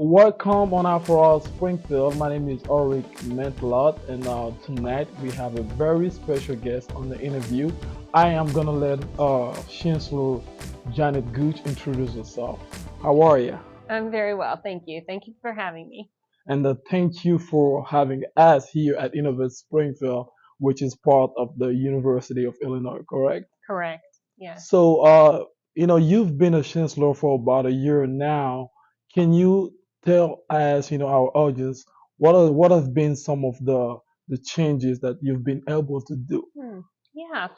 Welcome on our for All Springfield. My name is Ulrich Mentalot, and tonight we have a very special guest on the interview. I am gonna let Chancellor Janet Gooch introduce herself. How are you? I'm very well, thank you. Thank you for having me. And thank you for having us here at Innovate Springfield, which is part of the University of Illinois, correct? Correct. Yes. So, you've been a chancellor for about a year now. Can you tell us, our audience, what have been some of the changes that you've been able to do? Hmm. Yeah.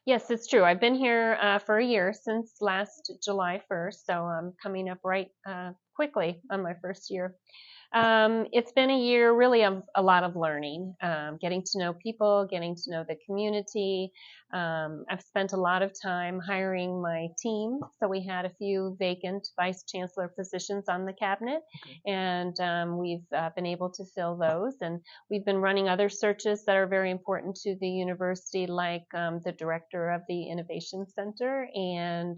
Yes, it's true. I've been here for a year since last July 1st, so I'm coming up right quickly on my first year. It's been a year really of a lot of learning, getting to know people, getting to know the community. I've spent a lot of time hiring my team. So we had a few vacant vice chancellor positions on the cabinet, and we've been able to fill those. And we've been running other searches that are very important to the university, like the director of the Innovation Center and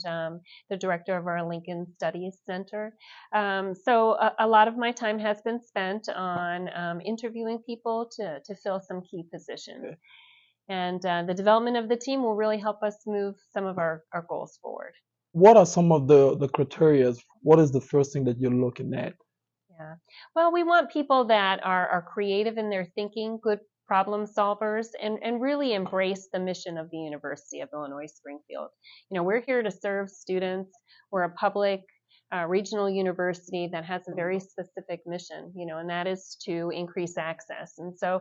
the director of our Lincoln Studies Center. So a lot of my time has been spent on interviewing people to fill some key positions. And the development of the team will really help us move some of our goals forward. What are some of the criteria? What is the first thing that you're looking at? Yeah. Well, we want people that are creative in their thinking, good problem solvers, and really embrace the mission of the University of Illinois Springfield. We're here to serve students. We're a public regional university that has a very specific mission, and that is to increase access. And so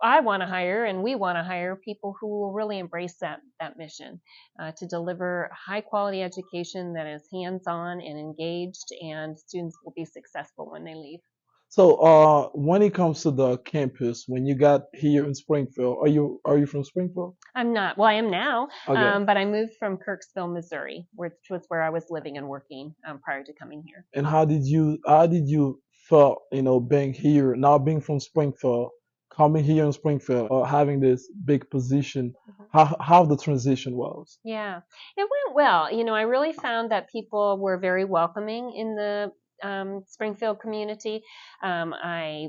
I want to hire, and we want to hire people who will really embrace that mission to deliver high quality education that is hands-on and engaged, and students will be successful when they leave. So, when it comes to the campus, when you got here in Springfield, are you from Springfield? I'm not, well, I am now, Okay. but I moved from Kirksville, Missouri, which was where I was living and working prior to coming here. And how did you felt, being here, now being from Springfield, coming here in Springfield, having this big position, Mhm. how the transition was? Yeah, it went well. I really found that people were very welcoming in the Springfield community. I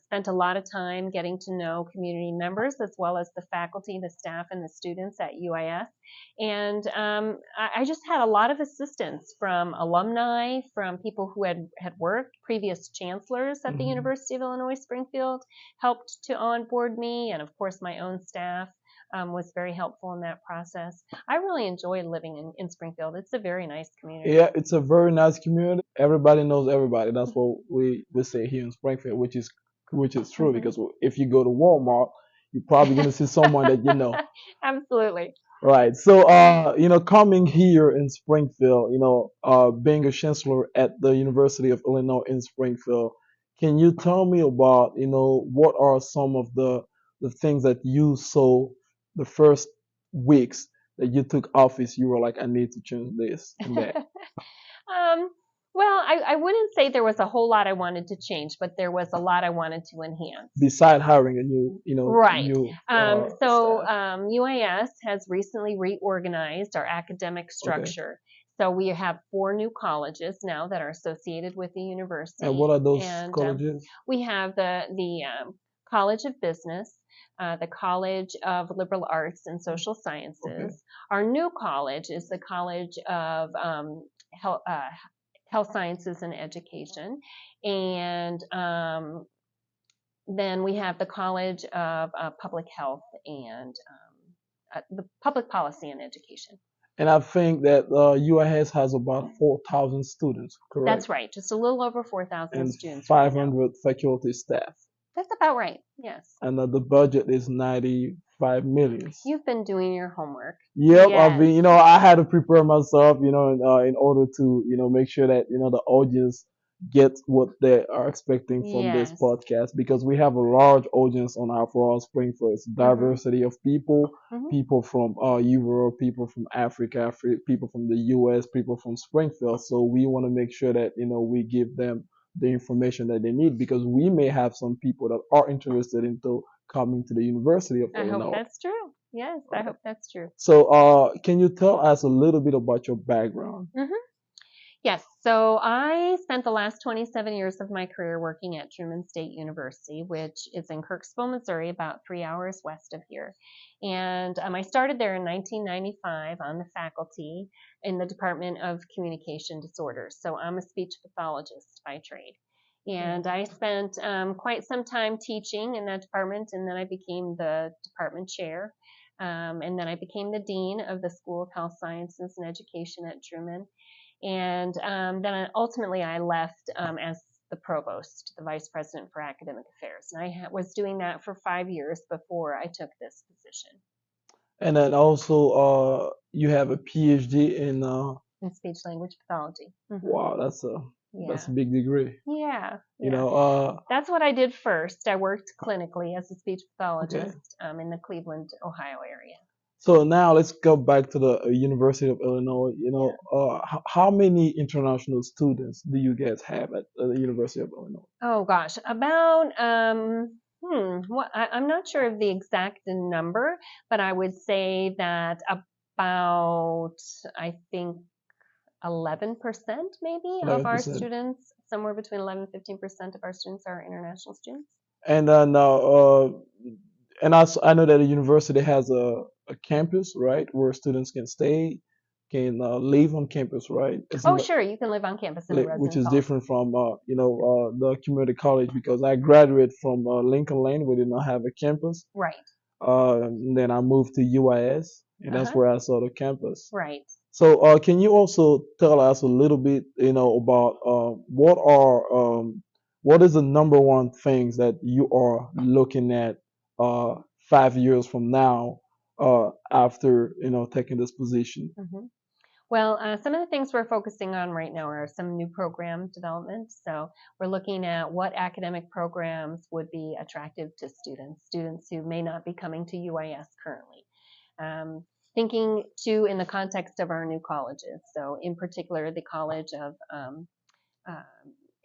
spent a lot of time getting to know community members as well as the faculty, the staff, and the students at UIS. And I just had a lot of assistance from alumni, from people who had worked, previous chancellors at the Hmm. University of Illinois Springfield helped to onboard me, and of course, my own staff was very helpful in that process. I really enjoy living in Springfield. It's a very nice community. Yeah, it's a very nice community. Everybody knows everybody. That's what we say here in Springfield, which is true Mhm. because if you go to Walmart, you're probably gonna see someone that you know. Absolutely. Right. So, coming here in Springfield, being a chancellor at the University of Illinois in Springfield, can you tell me about, what are some of the things that you saw the first weeks that you took office? You were like, I need to change this and that. um, well, I wouldn't say there was a whole lot I wanted to change, but there was a lot I wanted to enhance. Beside hiring a new, Right. new So staff. UAS has recently reorganized our academic Okay. structure. So we have four new colleges now that are associated with the And what university, are those and colleges? we have the College of Business, the College of Liberal Arts and Social Okay. Sciences. Our new college is the College of Health Sciences and Education, and then we have the College of Public Health and the Public Policy and Education. And I think that UIS has about 4,000 students, correct? That's right, just a little over 4,000 And students right now. 500 faculty staff. That's about right, yes. And the budget is 95 million. You've been doing your homework. Yep, I've Yes. been, I had to prepare myself, in order to, make sure that, the audience gets what they are expecting from this Yes. podcast because we have a large audience on our For All Springfield. It's a diversity of people, Mhm. people from Europe, people from Africa, people from the US, people from Springfield. So we want to make sure that, we give them the information that they need because we may have some people that are interested into coming to the University of I hope Illinois. that's true. Yes, I hope that's true. So, can you tell us a little bit about your background? Mhm. Yes, so I spent the last 27 years of my career working at Truman State University, which is in Kirksville, Missouri, about 3 hours west of here. And I started there in 1995 on the faculty in the Department of Communication Disorders. So I'm a speech pathologist by trade. And I spent quite some time teaching in that department, and then I became the department chair. And then I became the dean of the School of Health Sciences and Education at Truman. And then ultimately I left as the provost, the vice president for academic affairs. And I was doing that for 5 years before I took this position And then also, you have a PhD in in speech language pathology. wow, that's Yeah. a big degree. Yeah. You Yeah. know, That's what I did first. I worked clinically as a speech okay. pathologist in the Cleveland, Ohio area. So now let's go back to the University of Illinois. You Yeah. know, how many international students do you guys have at the University of Illinois? Oh gosh, about I'm not sure of the exact number, but I would say that about I think 11% maybe of our 11%. students, somewhere between 11 and 15% of our students are international students. And then, and I know that the university has a campus, right, where students can stay, can live on campus, right? Oh, sure, you can live on campus in a Which residence is hall. different from the community college because I graduated from Lincoln Lane. We did not have a campus. Right. And then I moved to UIS, and that's Uh-huh. where I saw the campus. Right. So, can you also tell us a little bit, about what is the number one things that you are looking at 5 years from now, after taking this position? hmm Well, some of the things we're focusing on right now are some new program development. So we're looking at what academic programs would be attractive to students who may not be coming to UIS currently. Thinking too in the context of our new colleges. So in particular, the College of uh,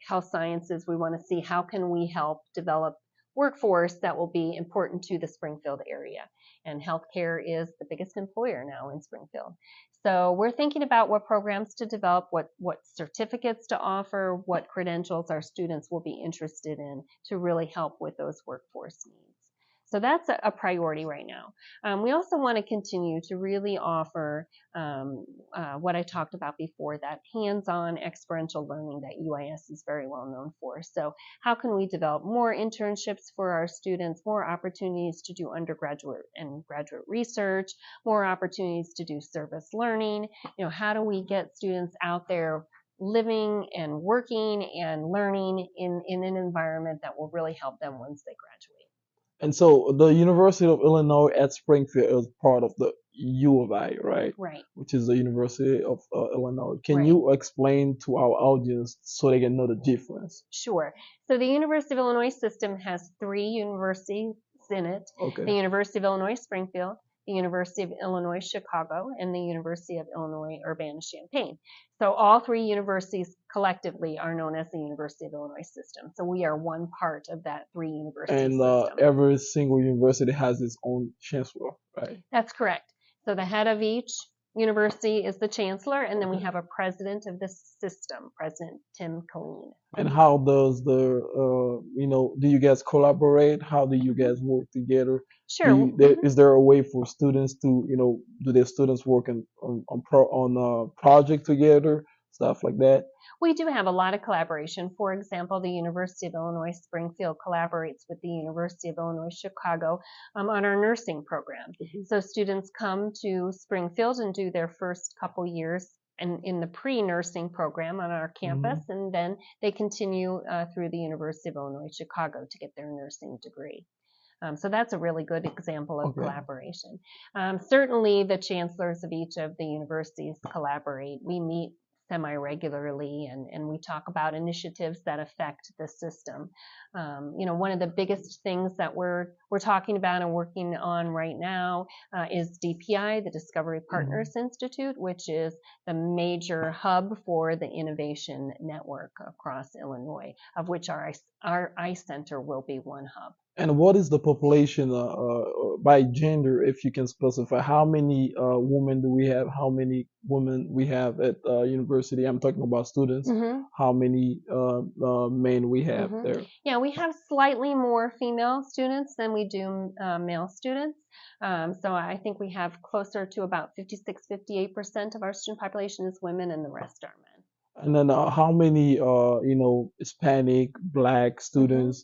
Health Sciences, we want to see how can we help develop workforce that will be important to the Springfield area. And healthcare is the biggest employer now in Springfield. So we're thinking about what programs to develop, what certificates to offer, what credentials our students will be interested in to really help with those workforce needs. So that's a priority right now. We also want to continue to really offer what I talked about before, that hands-on experiential learning that UIS is very well known for. So how can we develop more internships for our students, more opportunities to do undergraduate and graduate research, more opportunities to do service learning? How do we get students out there living and working and learning in an environment that will really help them once they graduate? And so the University of Illinois at Springfield is part of the U of I, right? Right, Which is the University of Illinois. Can right. you explain to our audience so they can know the difference? Sure. So the University of Illinois system has three universities in it: Okay. the University of Illinois Springfield, the University of Illinois Chicago, and the University of Illinois Urbana-Champaign. So all three universities collectively are known as the University of Illinois system. So we are one part of that three university And system. every single university has its own chancellor, right? That's correct. So the head of each university is the chancellor, and then we Okay. have a president of the system, President Tim Killeen. And how does do you guys collaborate? How do you guys work together? Sure. Is there a way for students to, do their students work on project together, stuff like that? We do have a lot of collaboration. For example, the University of Illinois Springfield collaborates with the University of Illinois Chicago on our nursing program. So students come to Springfield and do their first couple years in the pre-nursing program on our campus, and then they continue through the University of Illinois Chicago to get their nursing degree. So that's a really good example of Okay. collaboration. Certainly, the chancellors of each of the universities collaborate. We meet semi-regularly, and we talk about initiatives that affect the system. One of the biggest things that we're we're talking about and working on right now is DPI, the Discovery Mhm. Partners Institute, which is the major hub for the innovation network across Illinois, of which our ICE Center will be one hub. And what is the population by gender, if you can specify? How many women do we have? How many women we have at university? I'm talking about students. Mm-hmm. How many men we have Mm-hmm. there? Yeah, we have slightly more female students than we do male students. So I think we have closer to about 56, 58% of our student population is women, and the rest are men. And then how many Hispanic, Black Mm-hmm. students,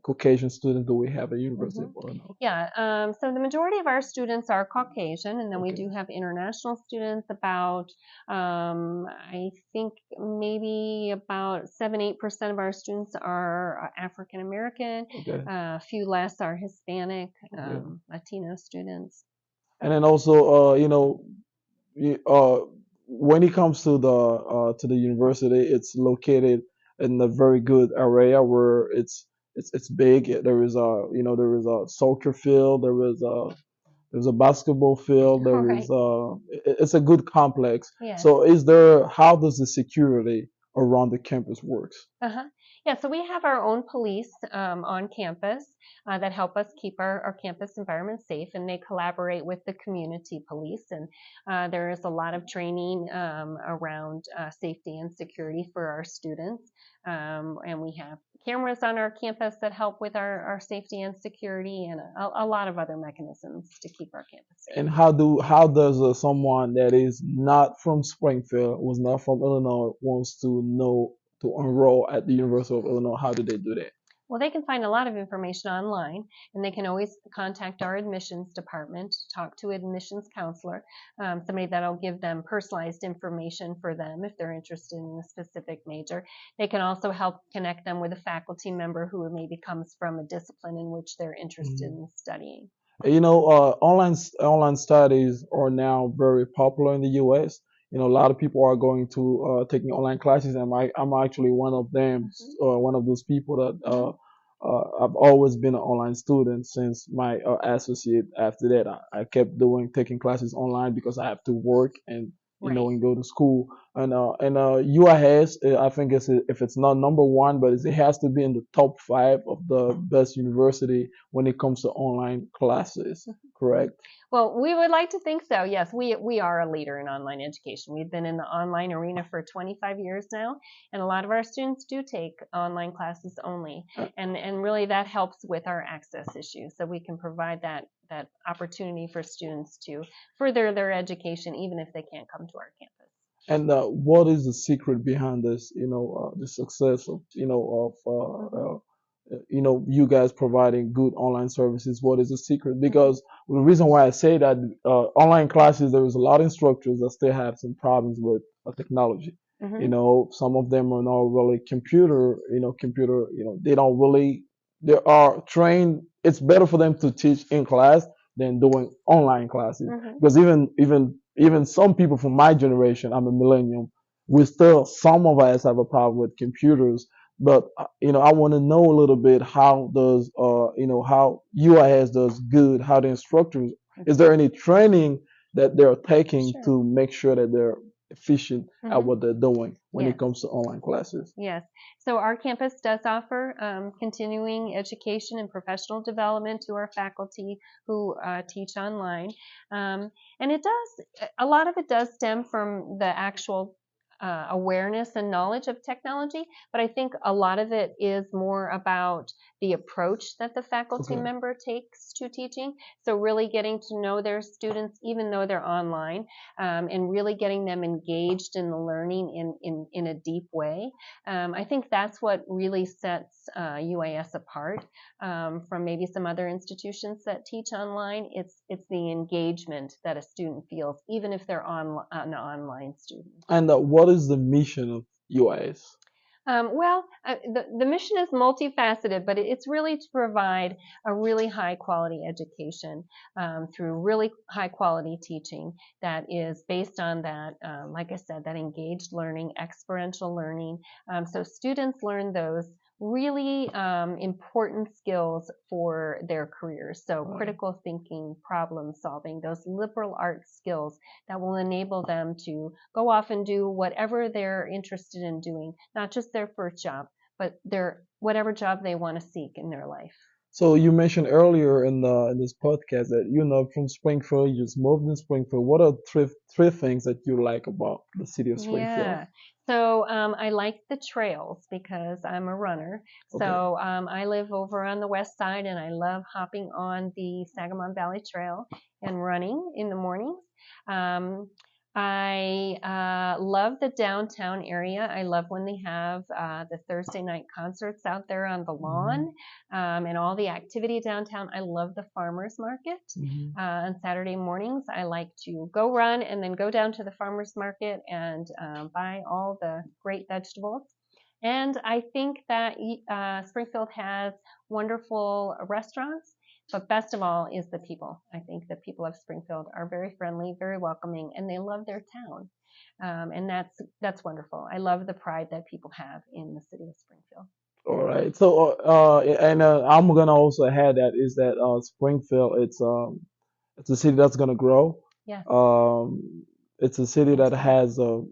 Caucasian students do we have at University Mm-hmm. of Illinois? Yeah, so the majority of our students are Caucasian, and then we Okay. do have international students. About, I think maybe about 7, 8% of our students are African American. Okay. A few less are Hispanic, Okay. Latino students. And then also, when it comes to the university, it's located in a very good area where it's big. There is there is a soccer field. There's a basketball field. All There right. is it's a good complex. Yes. So how does the security around the campus works? Uh-huh. Yeah, so we have our own police on campus that help us keep our campus environment safe, and they collaborate with the community police. And there is a lot of training around safety and security for our students. And we have cameras on our campus that help with our safety and security, and a lot of other mechanisms to keep our campus safe. And how does someone that is not from Springfield, was not from Illinois, wants to know to enroll at the University of Illinois? How do they do that? Well, they can find a lot of information online, and they can always contact our admissions department, talk to an admissions counselor, somebody that'll give them personalized information for them if they're interested in a specific major. They can also help connect them with a faculty member who maybe comes from a discipline in which they're interested Mhm. in studying. Online studies are now very popular in the U.S. A lot of people are going to taking online classes, and I'm actually one of them, Mm-hmm. one of those people that Mm-hmm. I've always been an online student since my associate. After that, I kept taking classes online because I have to work and Right. and go to school. And UIS, I think if it's not number one, but it has to be in the top five of the best university when it comes to online classes, correct? Well, we would like to think so. Yes, we are a leader in online education. We've been in the online arena for 25 years now, and a lot of our students do take online classes only, Uh, and really that helps with our access issues. So we can provide that opportunity for students to further their education, even if they can't come to our campus. And what is the secret behind this? The success of Mm-hmm. you guys providing good online services. What is the secret? Mm-hmm. Because the reason why I say that online classes, there is a lot of instructors that still have some problems with technology. Mm-hmm. Some of them are not really computer. They don't really. They are trained. It's better for them to teach in class than doing online classes. Mm-hmm. Because even some people from my generation, I'm a millennium, we still, some of us have a problem with computers. But I want to know a little bit, how does how UIS does good, how the instructors, is there any training that they're taking Sure. to make sure that they're efficient at Mm-hmm. what they're doing when it Yes. comes to online classes? Yes. So our campus does offer continuing education and professional development to our faculty who teach online. And a lot of it does stem from the actual awareness and knowledge of technology, but I think a lot of it is more about the approach that the faculty Okay. member takes to teaching. So really getting to know their students, even though they're online, and really getting them engaged in the learning in a deep way. I think that's what really sets UAS apart from maybe some other institutions that teach online. It's the engagement that a student feels, even if they're an online student. And what is the mission of UIS? The mission is multifaceted, but it's really to provide a really high quality education through really high quality teaching that is based on that, like I said, that engaged learning, experiential learning. So students learn those really important skills for their careers. So, Right. critical thinking, problem solving, those liberal arts skills that will enable them to go off and do whatever they're interested in doing, not just their first job, but their whatever job they want to seek in their life. So you mentioned earlier in this podcast that you know from Springfield, you just moved in Springfield. What are three things that you like about the city of Springfield? Yeah. So I like the trails because I'm a runner. Okay. So I live over on the west side and I love hopping on the Sangamon Valley Trail and running in the mornings. Um, I love the downtown area. I love when they have the Thursday night concerts out there on the Hmm. lawn and all the activity downtown. I love the farmers market Hmm. on Saturday mornings. I like to go run and then go down to the farmers market and buy all the great vegetables. And I think that Springfield has wonderful restaurants, but best of all is the people. I think the people of Springfield are very friendly, very welcoming, and they love their town. And that's wonderful. I love the pride that people have in the city of Springfield. All right. So and I'm gonna also add that is that Springfield it's a city that's gonna grow. Yes, It's a city me that too. has a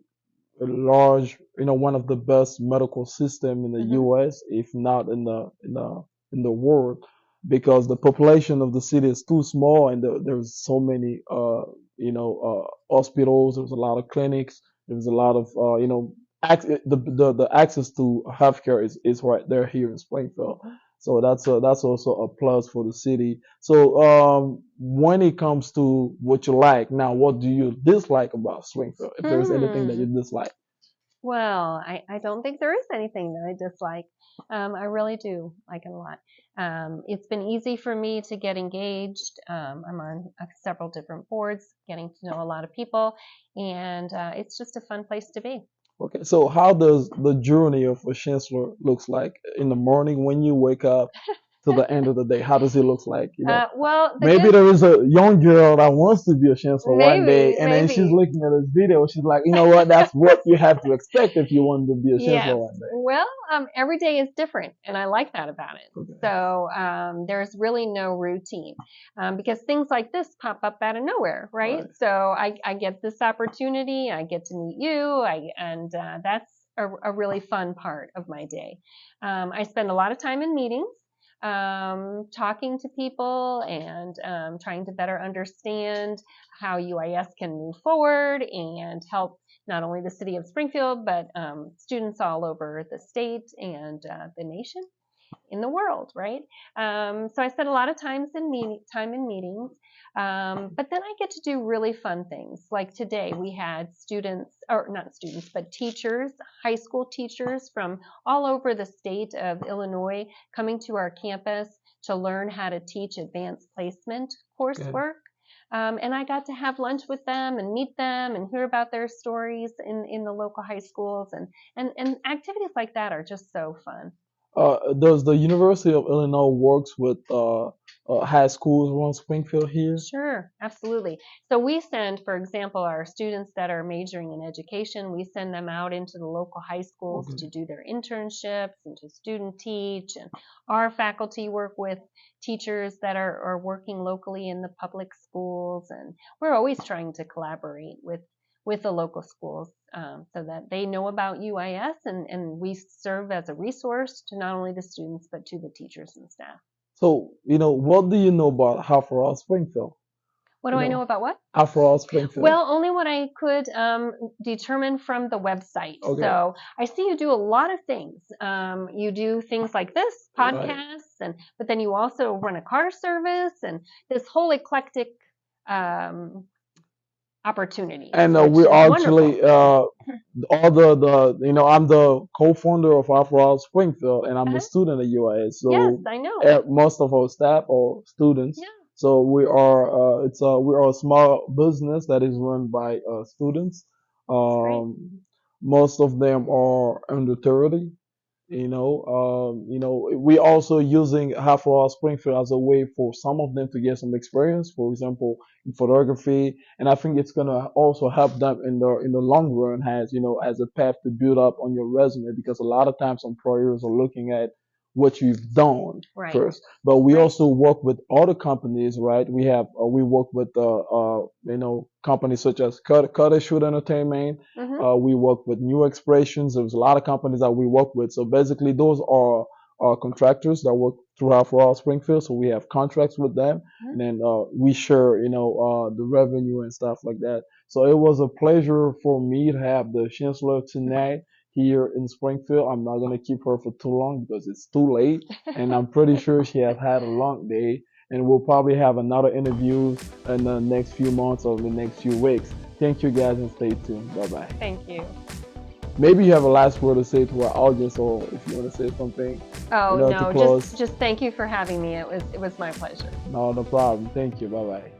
large, one of the best medical system in the Hmm. U.S., if not in the world, because the population of the city is too small, and there's so many, hospitals. There's a lot of clinics. There's a lot of, the access to healthcare is right there here in Springfield. So that's also a plus for the city. So when it comes to what you like, now what do you dislike about Springfield? If there's anything that you Hmm. dislike. Well, I don't think there is anything that I dislike. I really do like it a lot. It's been easy for me to get engaged. I'm on several different boards, getting to know a lot of people, and it's just a fun place to be. Okay, so how does the journey of a chancellor looks like in the morning when you wake up to the end of the day? How does it look like? Well, the Maybe good, there is a young girl that wants to be a chancellor one day, maybe, and then she's maybe. looking at this video. She's like, you know what? That's what you have to expect if you want to be a chancellor Yes. one day. Well, every day is different, and I like that about it. Okay. So there's really no routine because things like this pop up out of nowhere, right? Right. So I get this opportunity, I get to meet you, and that's a really fun part of my day. I spend a lot of time in meetings. Talking to people and trying to better understand how UIS can move forward and help not only the city of Springfield, but students all over the state and the nation in the world, right? So I spend a lot of time in meetings, but then I get to do really fun things. Like today, we had students, or not students, but teachers, high school teachers from all over the state of Illinois coming to our campus to learn how to teach advanced placement Okay. coursework. And I got to have lunch with them and meet them and hear about their stories in the local high schools. And activities like that are just so fun. Does the University of Illinois works with high schools around Springfield here? Sure, absolutely. So we send, for example, our students that are majoring in education, we send them out into the local high schools to Okay. do their internships and to student teach. And our faculty work with teachers that are working locally in the public schools. And we're always trying to collaborate with the local schools so that they know about UIS and we serve as a resource to not only the students, but to the teachers and staff. So, what do you know about Half Springfield? What do You I know know, about what? Half Springfield. Well, only what I could determine from the website. Okay. So I see you do a lot of things. You do things like this, Right. podcasts, and but then you also run a car service and this whole eclectic um, opportunities, And which we is actually wonderful. all I'm the co-founder of Afro Springfield, and I'm a Uh-huh. student at UIS. Yes, So I know. most of our staff are students. Yeah, So we are a small business that is run by students. that's great. Most of them are under 30. We also using Half Raw Springfield as a way for some of them to get some experience, for example, in photography. And I think it's gonna also help them in the long run as as a path to build up on your resume because a lot of times employers are looking at what you've done Right. first. But we Right. also work with other companies, right? We work with companies such as Cutter Shoot Entertainment. Mhm. We work with New Expressions. There's a lot of companies that we work with. So basically, those are contractors that work throughout for All Springfield. So we have contracts with them, Mhm. and then we share, the revenue and stuff like that. So it was a pleasure for me to have the Chancellor tonight here in Springfield. I'm not gonna keep her for too long because it's too late, and I'm pretty sure she has had a long day. And we'll probably have another interview in the next few months or the next few weeks. Thank you guys and stay tuned. Bye bye. Thank you. Maybe you have a last word to say to our audience, or if you want to say something, Oh to no, just close. just thank you for having me. It was my pleasure. No, no problem. Thank you. Bye bye.